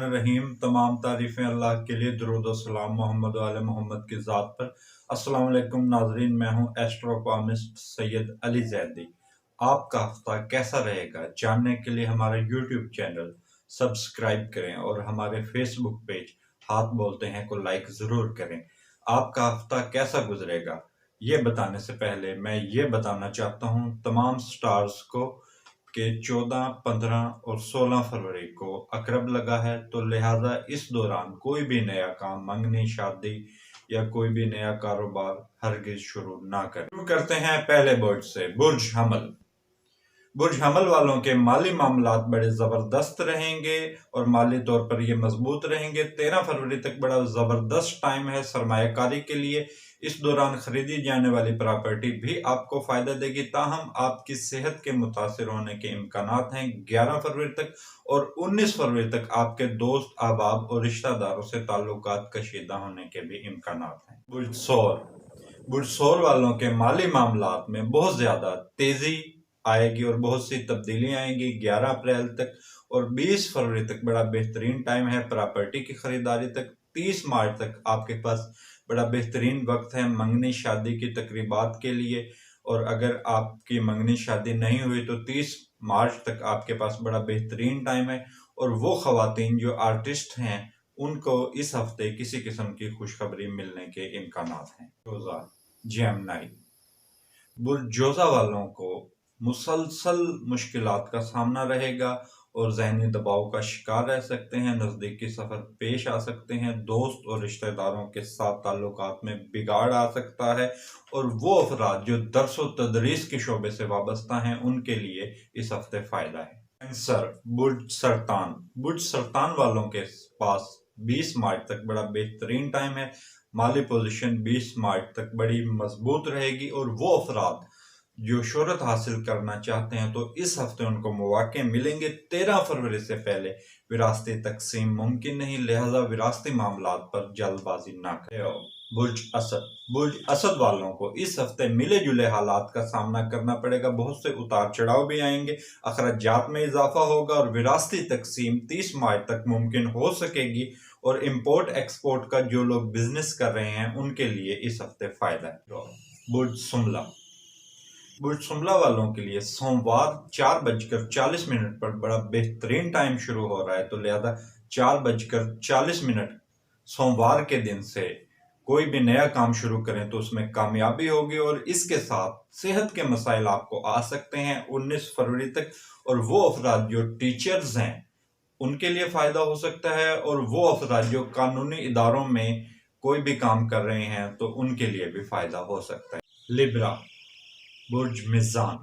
बिस्मिल्लाहिर्रहमानिर्रहीम। तमाम तारीफ़ें अल्लाह के लिए, दुरूद व सलाम मोहम्मद व आले मोहम्मद की ज़ात पर। अस्सलाम वालेकुम नाज़रीन, मैं हूँ एस्ट्रोपॉमिस्ट सैयद अली ज़ैदी। आपका हफ्ता कैसा रहेगा जानने के लिए हमारा यूट्यूब चैनल सब्सक्राइब करें और हमारे फेसबुक पेज हाथ बोलते हैं को लाइक ज़रूर करें। आपका हफ्ता कैसा गुजरेगा ये बताने से पहले मैं ये बताना चाहता हूँ तमाम स्टार्स को कि 14, 15 और 16 फरवरी को अकरब लगा है, तो लिहाजा इस दौरान कोई भी नया काम, मंगनी, शादी या कोई भी नया कारोबार हरगिज शुरू ना करें। शुरू करते हैं पहले बुर्ज से, बुर्ज हमल। बुर्ज हमल वालों के माली मामलात बड़े जबरदस्त रहेंगे और माली तौर पर ये मजबूत रहेंगे। 13 फरवरी तक बड़ा जबरदस्त टाइम है सरमायाकारी के लिए। इस दौरान खरीदी जाने वाली प्रॉपर्टी भी आपको फायदा देगी, ताहम आपकी सेहत के मुतासिर होने के इम्कानात हैं 11 फरवरी तक, और 19 फरवरी तक आपके दोस्त, अहबाब और रिश्तेदारों से ताल्लुकात कशीदा होने के भी इम्कानात हैं। बुर्ज सौर, बुर्ज सौर वालों के माली मामलात में बहुत ज्यादा तेजी आएगी और बहुत सी तब्दीली आएंगी 11 अप्रैल तक, और 20 फरवरी तक बड़ा बेहतरीन टाइम है प्रॉपर्टी की खरीदारी तक। 30 मार्च तक आपके पास बड़ा बेहतरीन वक्त है मंगनी शादी की तकरीबात के लिए, और अगर आपकी मंगनी शादी नहीं हुई तो 30 मार्च तक आपके पास बड़ा बेहतरीन टाइम है। और वो खवातीन जो आर्टिस्ट हैं उनको इस हफ्ते किसी किस्म की खुशखबरी मिलने के इम्कानात हैं। जोजा, जेमिनी, बुर्ज जोजा वालों को मुसलसल मुश्किलात का सामना रहेगा और जहनी दबाव का शिकार रह सकते हैं। नजदीकी सफर पेश आ सकते हैं, दोस्त और रिश्तेदारों के साथ ताल्लुकात में बिगाड़ आ सकता है, और वो अफराद जो दरस व तदरीस के शोबे से वाबस्ता हैं उनके लिए इस हफ्ते फायदा है। कैंसर, बुर्ज सरतान, बुर्ज सरतान वालों के पास 20 मार्च तक बड़ा बेहतरीन टाइम है। माली पोजीशन 20 मार्च तक बड़ी मजबूत रहेगी, और वो अफराद जो शोहरत हासिल करना चाहते हैं तो इस हफ्ते उनको मौके मिलेंगे। 13 फरवरी से पहले विरासती तकसीम मुमकिन नहीं, लिहाजा विरासती मामलात पर जल्दबाजी ना करें। बुर्ज असद, बुर्ज असद वालों को इस हफ्ते मिले जुले हालात का सामना करना पड़ेगा, बहुत से उतार चढ़ाव भी आएंगे, अखराजात में इजाफा होगा और विरासती तकसीम 30 मार्च तक मुमकिन हो सकेगी, और इम्पोर्ट एक्सपोर्ट का जो लोग बिजनेस कर रहे हैं उनके लिए इस हफ्ते फायदा है। बुर्ज सुमला, बुर्ज सुमला वालों के लिए सोमवार 4:40 पर बड़ा बेहतरीन टाइम शुरू हो रहा है, तो लिहाजा 4:40 सोमवार के दिन से कोई भी नया काम शुरू करें तो उसमें कामयाबी होगी, और इसके साथ सेहत के मसाइल आपको आ सकते हैं 19 फरवरी तक, और वो अफराद जो टीचर्स हैं उनके लिए फायदा हो सकता है, और वो अफराद जो कानूनी इदारों में कोई भी काम कर रहे हैं तो उनके लिए भी फायदा हो सकता है। लिब्रा, बुर्ज मिज़ान,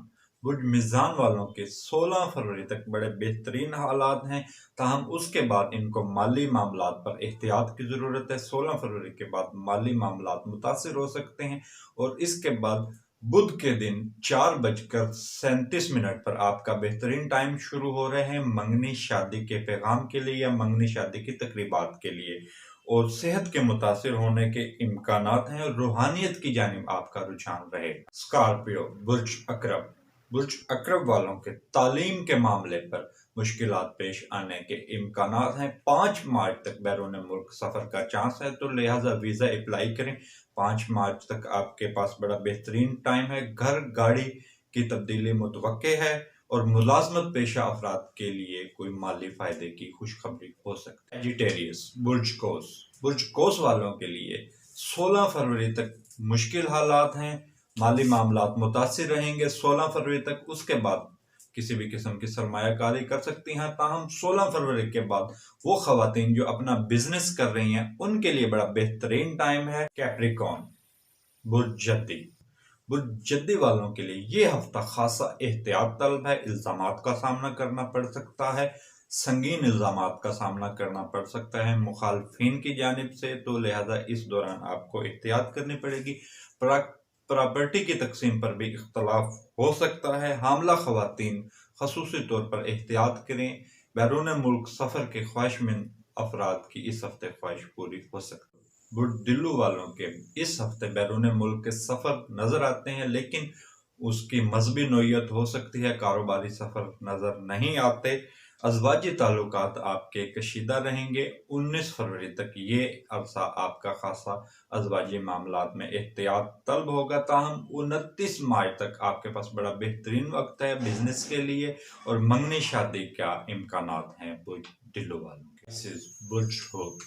बुर्ज मिज़ान वालों के 16 फरवरी तक बड़े बेहतरीन हालात हैं, ताहम उसके बाद इनको माली मामलात पर एहतियात की ज़रूरत है। 16 फरवरी के बाद माली मामलात मुतासिर हो सकते हैं, और इसके बाद बुध के दिन 4:37 पर आपका बेहतरीन टाइम शुरू हो रहे हैं मंगनी शादी के पैगाम के लिए या मंगनी शादी की तकरीबात के लिए, और सेहत के मुतासिर होने के इम्कानात हैं, और रूहानियत की जानिब आपका रुझान रहेगा। स्कॉर्पियो, बुर्ज अकरब, बुर्ज अकरब वालों के तालीम के मामले पर मुश्किलात पेश आने के इम्कानात हैं। 5 मार्च तक बैरून मुल्क सफर का चांस है, तो लिहाजा वीजा अप्लाई करें। 5 मार्च तक आपके पास बड़ा बेहतरीन टाइम है। घर गाड़ी की तब्दीली मुतवक्के है, और मुलाजमत पेशा अफराद के लिए कोई माली फायदे की खुशखबरी हो सकती है। एजिटेरियस, बुर्ज कोस, बुर्ज कोस वालों के लिए 16 फरवरी तक मुश्किल हालात हैं, माली मामलात मुतासिर रहेंगे 16 फरवरी तक। उसके बाद किसी भी किस्म की सरमायाकारी कर सकती हैं, ताहम 16 फरवरी के बाद वो खवातीन जो अपना बिजनेस कर रही हैं उनके लिए बड़ा बेहतरीन टाइम है। कैप्रिकॉर्न, बुर्ज जद्दी, बुर्ज जद्दी वालों के लिए ये हफ्ता खासा एहतियात तलब है। इल्जामात का सामना करना पड़ सकता है, संगीन इल्जामात का सामना करना पड़ सकता है मुखालफिन की जानिब से, तो लिहाजा इस दौरान आपको एहतियात करनी पड़ेगी। प्रॉपर्टी की तकसीम पर भी इख्तलाफ हो सकता है। हामला खवातीन खसूसी तौर पर एहतियात करें। बैरून मुल्क सफर के ख्वाहिशमंद अफराद की इस हफ्ते ख्वाहिश पूरी हो सकती है। बुर्ज दिल्लू वालों के इस हफ्ते बैरून मुल्क के सफर नजर आते हैं, लेकिन उसकी मजहबी नोयत हो सकती है, कारोबारी सफर नजर नहीं आते। अज़वाजी ताल्लुकात आपके कशीदा रहेंगे। 19 फरवरी तक ये अरसा आपका खासा अज़वाजी मामलात में एहतियात तलब होगा। ताहम 29 मार्च तक आपके पास बड़ा बेहतरीन वक्त है बिजनेस के लिए और मंगनी शादी का इम्कानात हैं बुर्ज ढिल्लो वालों के। बुर्ज हो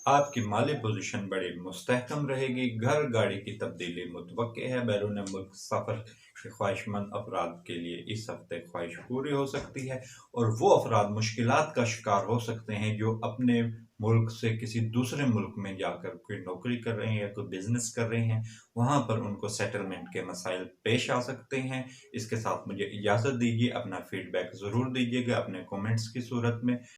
आपकी माली पोजीशन बड़ी मुस्तहकम रहेगी। घर गाड़ी की तब्दीली मुतवक्के है। बैरून मुल्क सफ़र के ख्वाहिशमंद अफराद के लिए इस हफ्ते ख्वाहिश पूरी हो सकती है और वो अफराद मुश्किलात का शिकार हो सकते हैं जो अपने मुल्क से किसी दूसरे मुल्क में जाकर कोई नौकरी कर रहे हैं या कोई बिजनेस कर रहे हैं। वहाँ पर उनको सेटलमेंट के मसाइल पेश आ सकते हैं। इसके साथ मुझे इजाज़त दीजिए। अपना फीडबैक ज़रूर दीजिएगा अपने कमेंट्स की सूरत में।